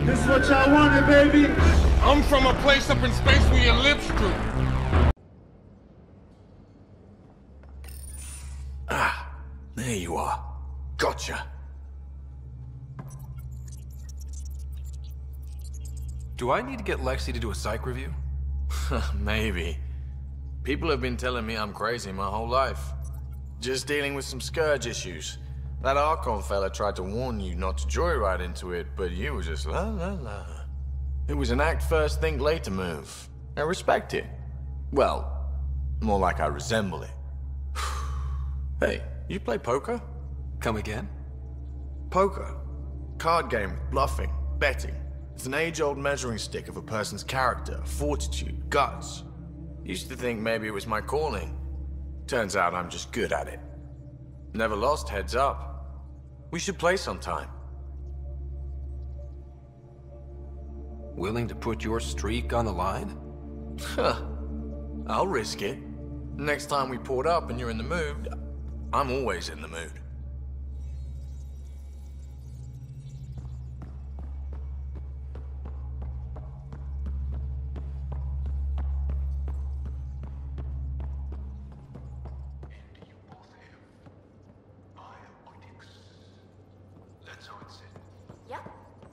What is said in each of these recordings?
This is what y'all wanted, baby. I'm from a place up in space where your lips droop. Ah, there you are. Gotcha. Do I need to get Lexi to do a psych review? Maybe. People have been telling me I'm crazy my whole life. Just dealing with some scourge issues. That Archon fella tried to warn you not to joyride into it, but you were just la la la. It was an act first, think later move. I respect it. Well, more like I resemble it. Hey, you play poker? Come again? Poker. Card game, bluffing, betting. It's an age-old measuring stick of a person's character, fortitude, guts. Used to think maybe it was my calling. Turns out I'm just good at it. Never lost, heads up. We should play sometime. Willing to put your streak on the line? Huh. I'll risk it. Next time we port up and you're in the mood, I'm always in the mood.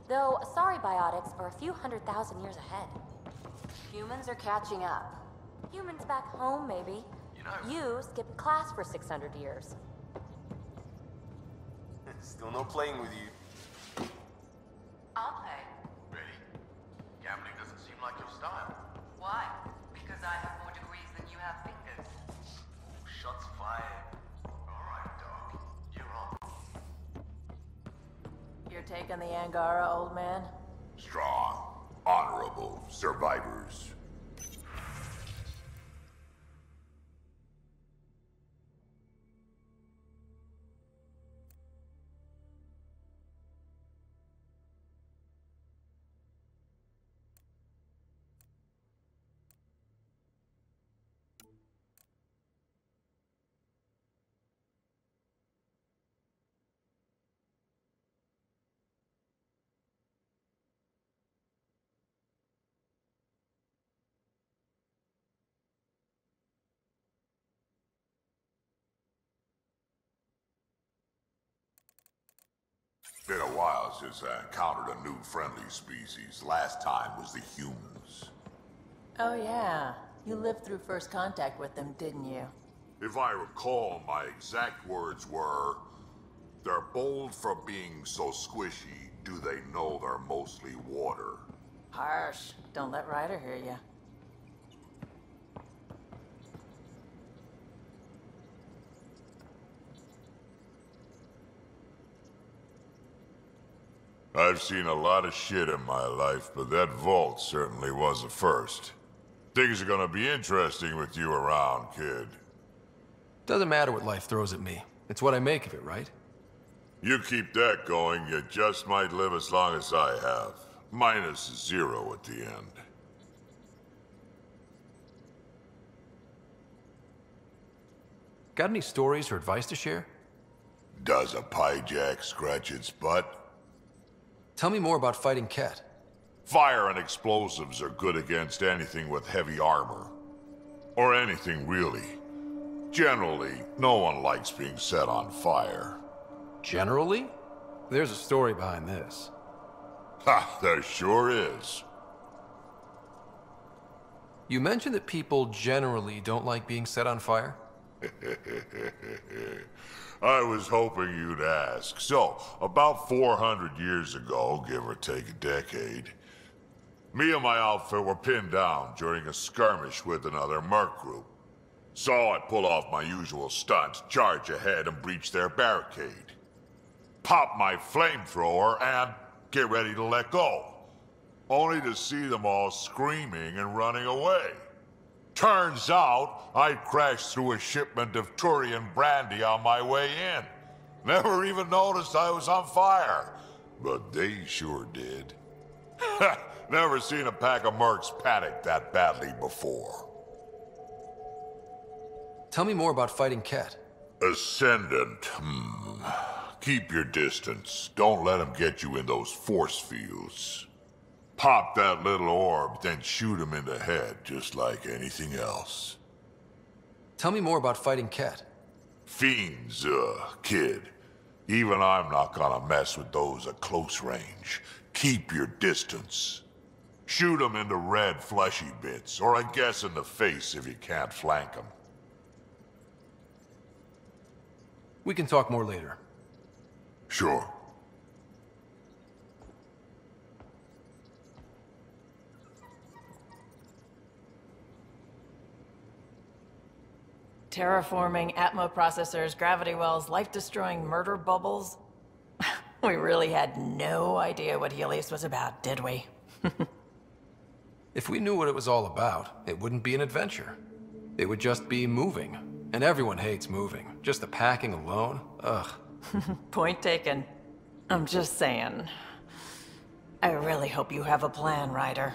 Though, sorry biotics are a few 100,000 years ahead. Humans are catching up. Humans back home, maybe. You skipped class for 600 years. Still no playing with you. I'll play. Really? Gambling doesn't seem like your style. Why? Because I have more degrees than you have fingers. Shots fired. Alright, dog. You're on. Your take on the Angara, old man? Strong, honorable survivors. Been a while since I encountered a new friendly species. Last time was the humans. Oh yeah. You lived through first contact with them, didn't you? If I recall, my exact words were, "They're bold for being so squishy. Do they know they're mostly water?" Harsh. Don't let Ryder hear you. I've seen a lot of shit in my life, but that vault certainly was a first. Things are gonna be interesting with you around, kid. Doesn't matter what life throws at me. It's what I make of it, right? You keep that going, you just might live as long as I have. Minus 0 at the end. Got any stories or advice to share? Does a piejack scratch its butt? Tell me more about fighting Ket. Fire and explosives are good against anything with heavy armor. Or anything, really. Generally, no one likes being set on fire. Generally? There's a story behind this. Ha, there sure is. You mentioned that people generally don't like being set on fire? I was hoping you'd ask. So, about 400 years ago, give or take a decade, me and my outfit were pinned down during a skirmish with another merc group. So I pull off my usual stunt, charge ahead and breach their barricade. Pop my flamethrower and get ready to let go. Only to see them all screaming and running away. Turns out, I'd crashed through a shipment of Turian brandy on my way in. Never even noticed I was on fire. But they sure did. Never seen a pack of mercs panic that badly before. Tell me more about fighting Ket. Ascendant, Keep your distance. Don't let them get you in those force fields. Pop that little orb, then shoot him in the head, just like anything else. Tell me more about fighting Ket. Fiends, kid. Even I'm not gonna mess with those at close range. Keep your distance. Shoot them in the red, fleshy bits, or I guess in the face if you can't flank them. We can talk more later. Sure. Terraforming, Atmo processors, gravity wells, life-destroying murder bubbles. We really had no idea what Helios was about, did we? If we knew what it was all about, it wouldn't be an adventure. It would just be moving. And everyone hates moving. Just the packing alone, ugh. Point taken. I'm just saying. I really hope you have a plan, Ryder.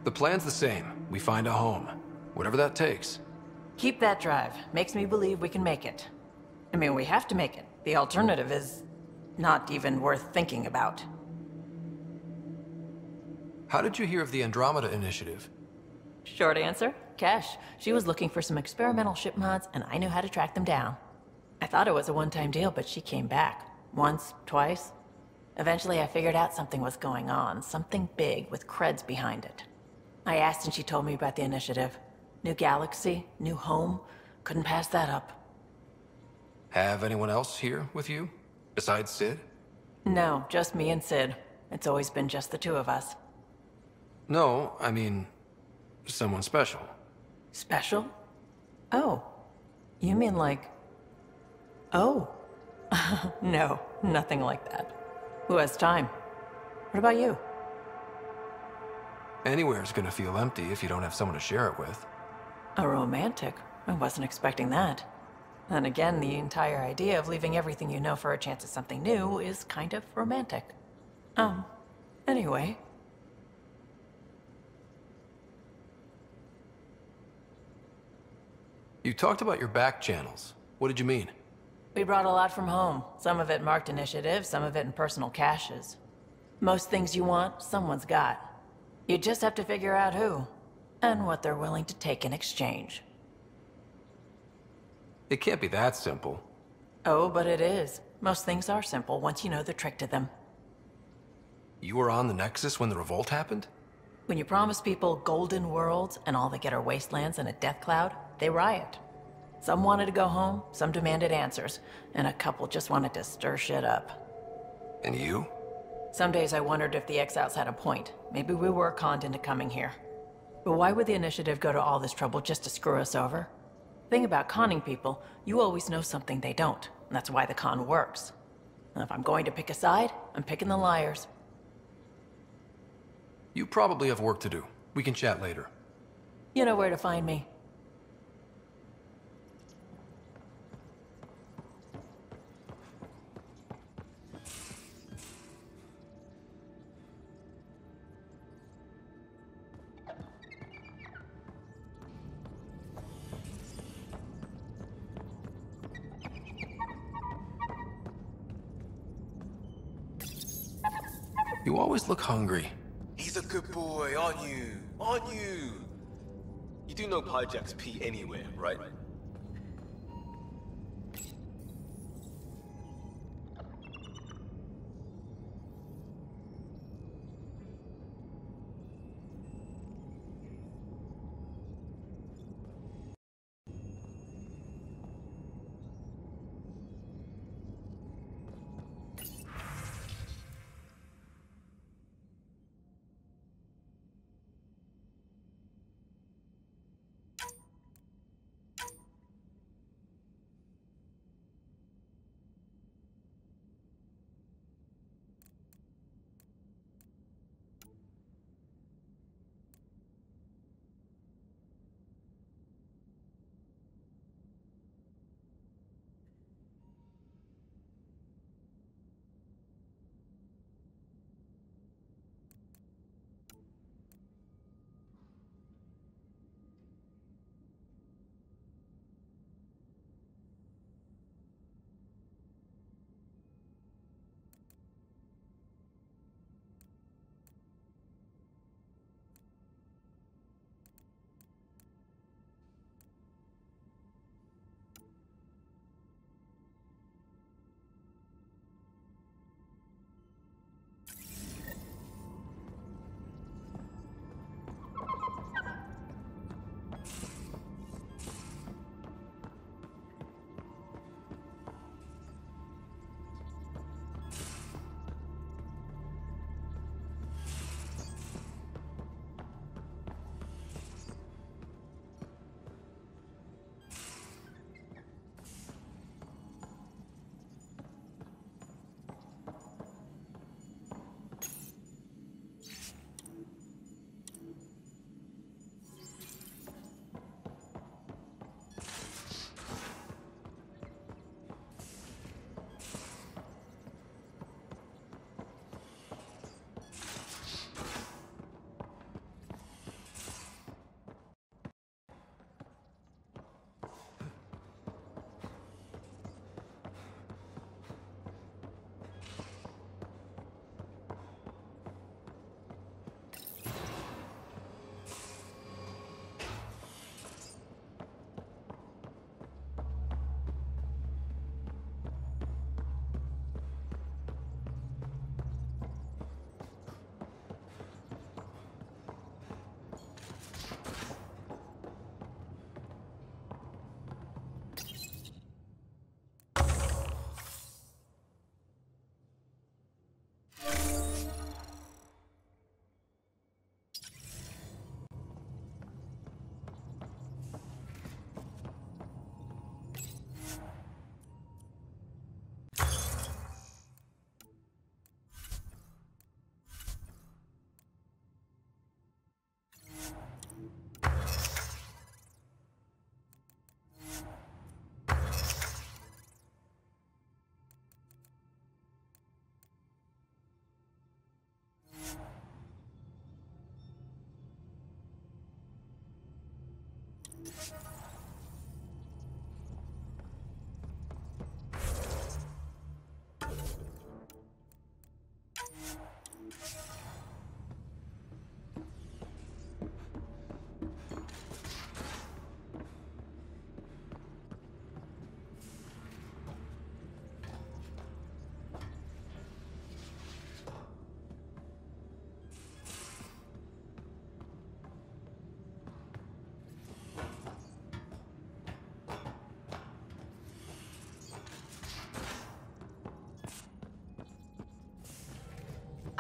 The plan's the same. We find a home. Whatever that takes. Keep that drive. Makes me believe we can make it. I mean, we have to make it. The alternative is not even worth thinking about. How did you hear of the Andromeda initiative? Short answer, Cash. She was looking for some experimental ship mods, and I knew how to track them down. I thought it was a one-time deal, but she came back. Once, twice. Eventually, I figured out something was going on. Something big with creds behind it. I asked and she told me about the initiative. New galaxy, new home. Couldn't pass that up. Have anyone else here with you? Besides Sid? No, just me and Sid. It's always been just the two of us. No, I mean, someone special. Special? Oh. You mean like... Oh. No, nothing like that. Who has time? What about you? Anywhere's gonna feel empty if you don't have someone to share it with. A romantic? I wasn't expecting that. Then again, the entire idea of leaving everything you know for a chance at something new is kind of romantic. Anyway. You talked about your back channels. What did you mean? We brought a lot from home. Some of it marked initiative, some of it in personal caches. Most things you want, someone's got. You just have to figure out who, and what they're willing to take in exchange. It can't be that simple. Oh, but it is. Most things are simple once you know the trick to them. You were on the Nexus when the revolt happened? When you promise people golden worlds and all they get are wastelands and a death cloud, they riot. Some wanted to go home, some demanded answers, and a couple just wanted to stir shit up. And you? Some days I wondered if the exiles had a point. Maybe we were conned into coming here. But why would the initiative go to all this trouble just to screw us over? Thing about conning people, you always know something they don't, and that's why the con works. And if I'm going to pick a side, I'm picking the liars. You probably have work to do. We can chat later. You know where to find me. You always look hungry. He's a good boy, aren't you? Aren't you? You do know Pyjack's pee anywhere, right?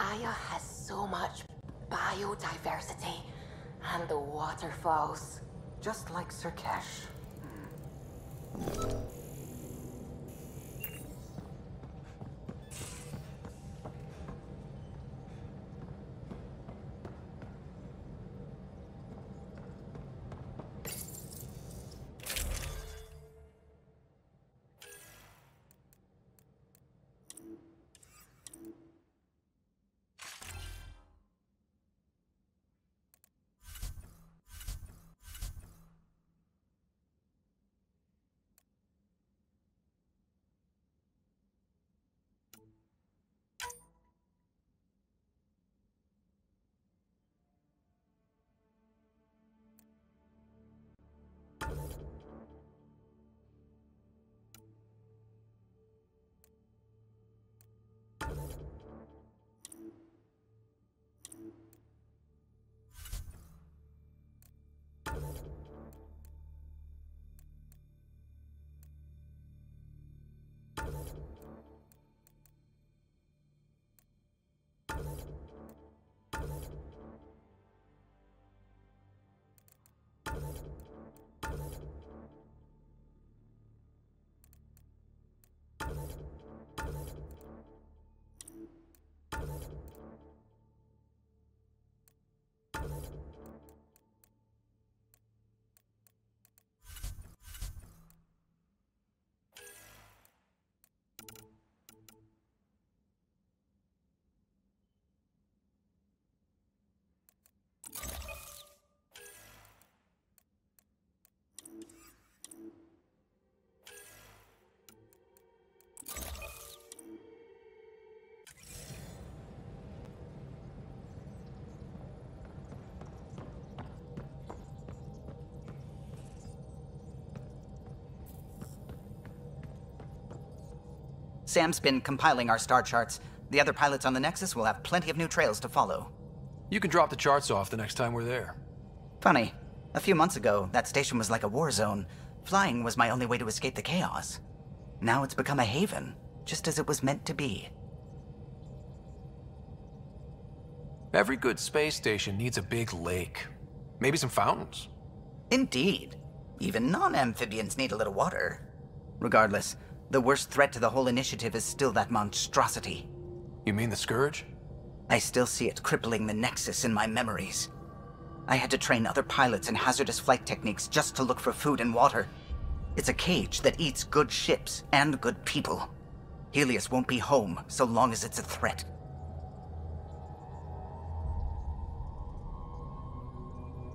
Aya has so much biodiversity and the waterfalls. Just like Sirkesh. Sam's been compiling our star charts. The other pilots on the Nexus will have plenty of new trails to follow. You can drop the charts off the next time we're there. Funny. A few months ago, that station was like a war zone. Flying was my only way to escape the chaos. Now it's become a haven, just as it was meant to be. Every good space station needs a big lake. Maybe some fountains. Indeed. Even non-amphibians need a little water. Regardless, the worst threat to the whole initiative is still that monstrosity. You mean the Scourge? I still see it crippling the Nexus in my memories. I had to train other pilots in hazardous flight techniques just to look for food and water. It's a cage that eats good ships and good people. Helios won't be home so long as it's a threat.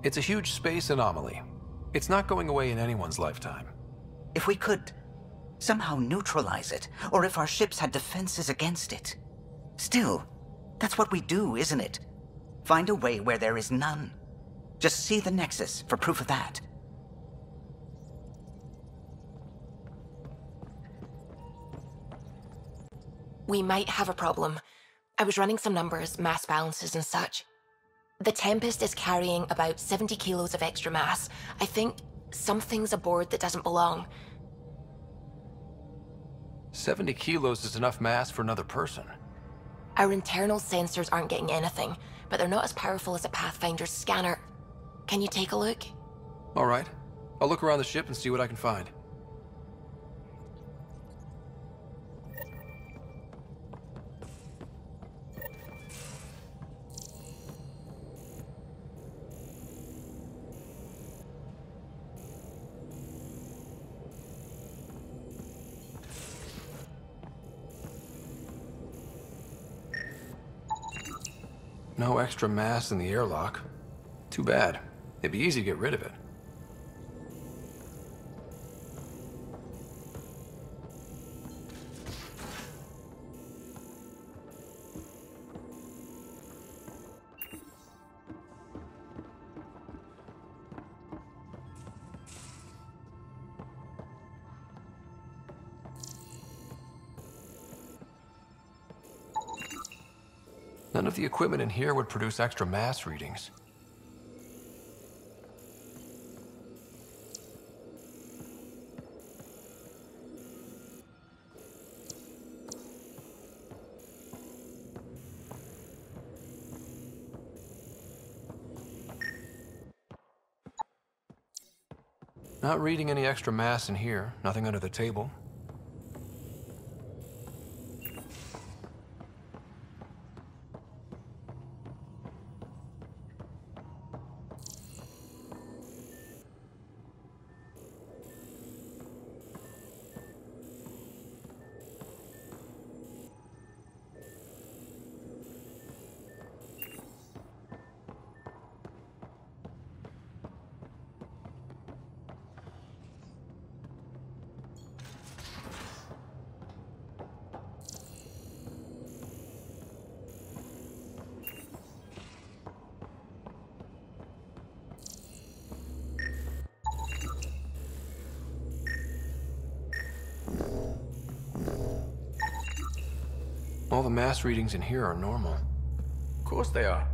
It's a huge space anomaly. It's not going away in anyone's lifetime. If we could somehow neutralize it, or if our ships had defenses against it. Still, that's what we do, isn't it? Find a way where there is none. Just see the Nexus for proof of that. We might have a problem. I was running some numbers, mass balances and such. The Tempest is carrying about 70 kilos of extra mass. I think something's aboard that doesn't belong. 70 kilos is enough mass for another person. Our internal sensors aren't getting anything, but they're not as powerful as a Pathfinder's scanner. Can you take a look? All right. I'll look around the ship and see what I can find. No extra mass in the airlock. Too bad. It'd be easy to get rid of it. None of the equipment in here would produce extra mass readings. Not reading any extra mass in here. Nothing under the table. All the mass readings in here are normal. Of course they are.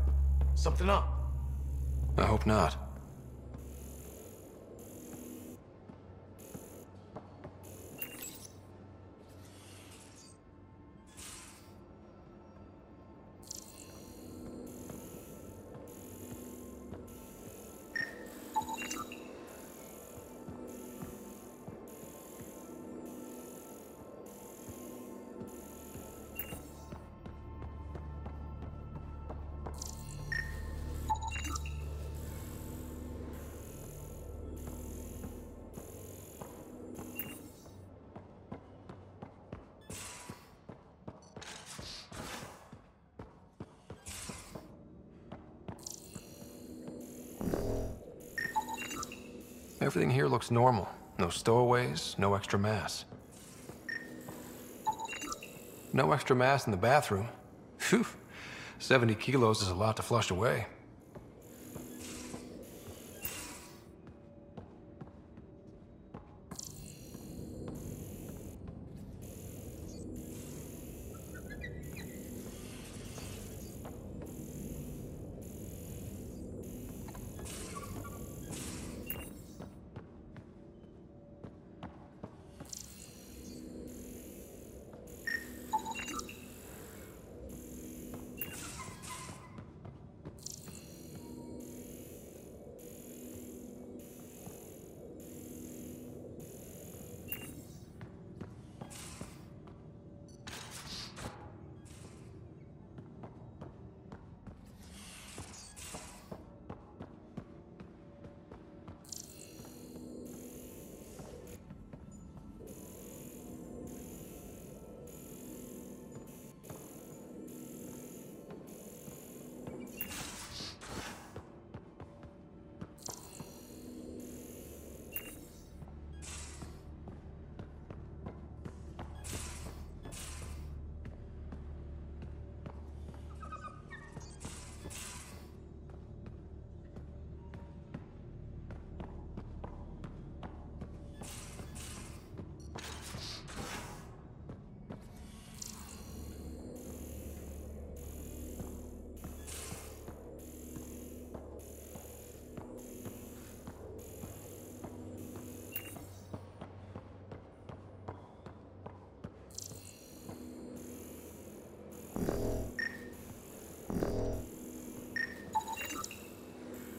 Something up. I hope not. Everything here looks normal. No stowaways, no extra mass. No extra mass in the bathroom. Phew. 70 kilos is a lot to flush away.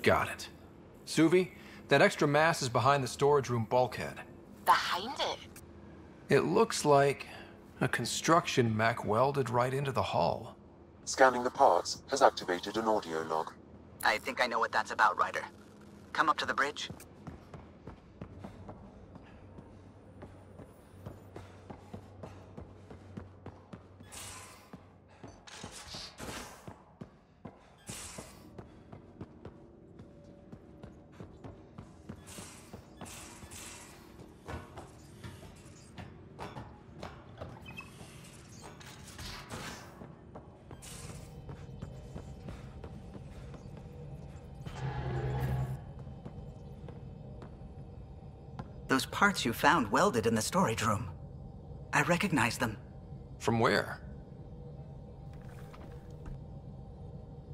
Got it. Suvi, that extra mass is behind the storage room bulkhead. Behind it? It looks like a construction mech welded right into the hull. Scanning the parts has activated an audio log. I think I know what that's about, Ryder. Come up to the bridge. Those parts you found welded in the storage room. I recognize them. From where?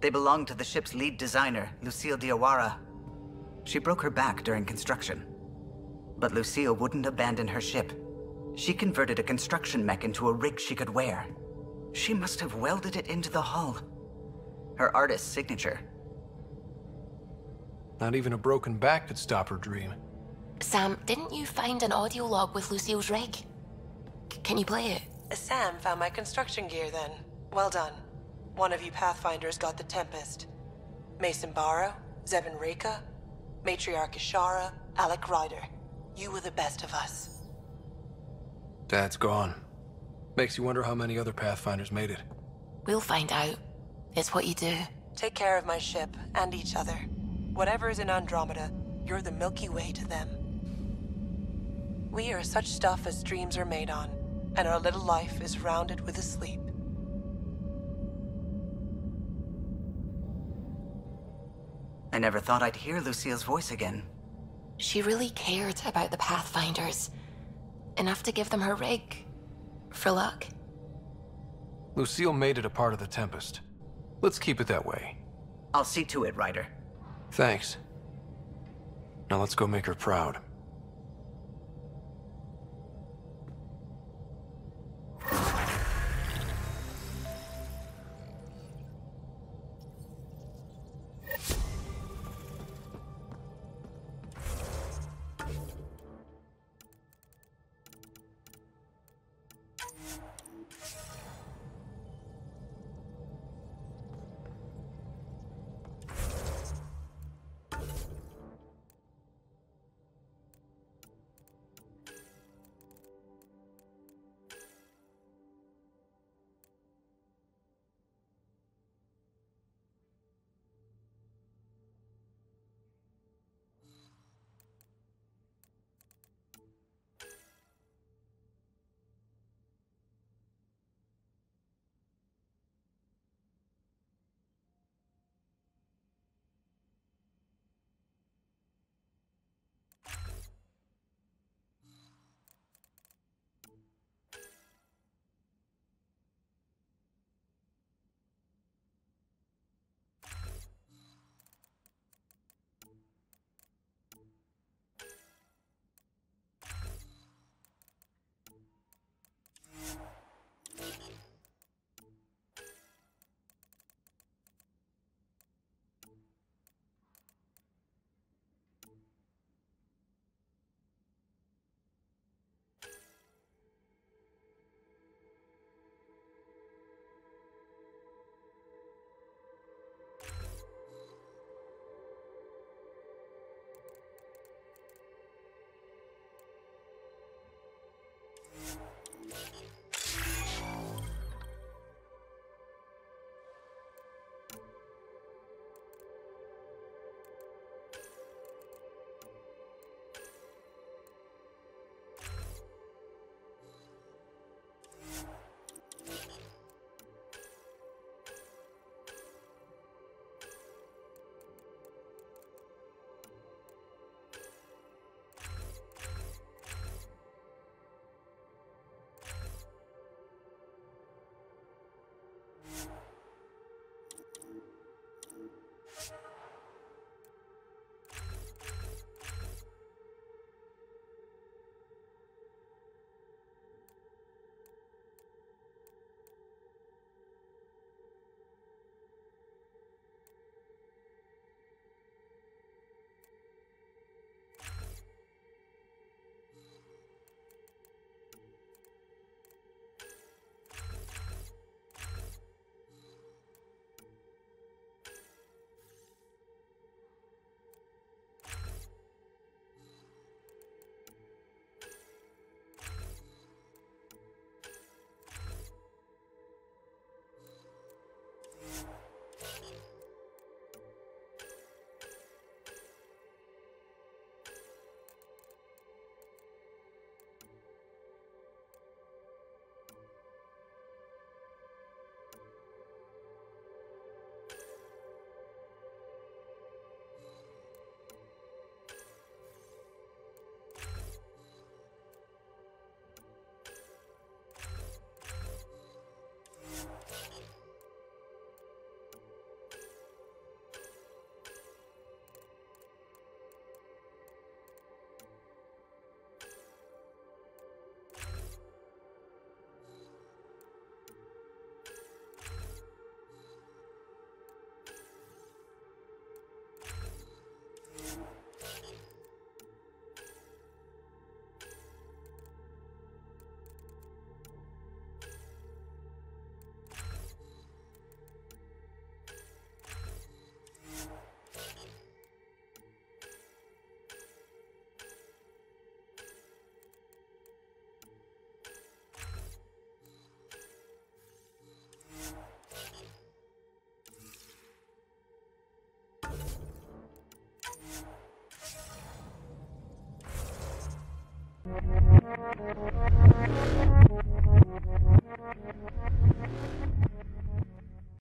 They belonged to the ship's lead designer, Lucille Diawara. She broke her back during construction. But Lucille wouldn't abandon her ship. She converted a construction mech into a rig she could wear. She must have welded it into the hull. Her artist's signature. Not even a broken back could stop her dream. Sam, didn't you find an audio log with Lucille's rig? Can you play it? Sam found my construction gear then. Well done. One of you Pathfinders got the Tempest. Mason Barrow, Zevin Reka, Matriarch Ishara, Alec Ryder. You were the best of us. Dad's gone. Makes you wonder how many other Pathfinders made it. We'll find out. It's what you do. Take care of my ship and each other. Whatever is in Andromeda, you're the Milky Way to them. We are such stuff as dreams are made on, and our little life is rounded with a sleep. I never thought I'd hear Lucille's voice again. She really cared about the Pathfinders. Enough to give them her rig. For luck. Lucille made it a part of the Tempest. Let's keep it that way. I'll see to it, Ryder. Thanks. Now let's go make her proud.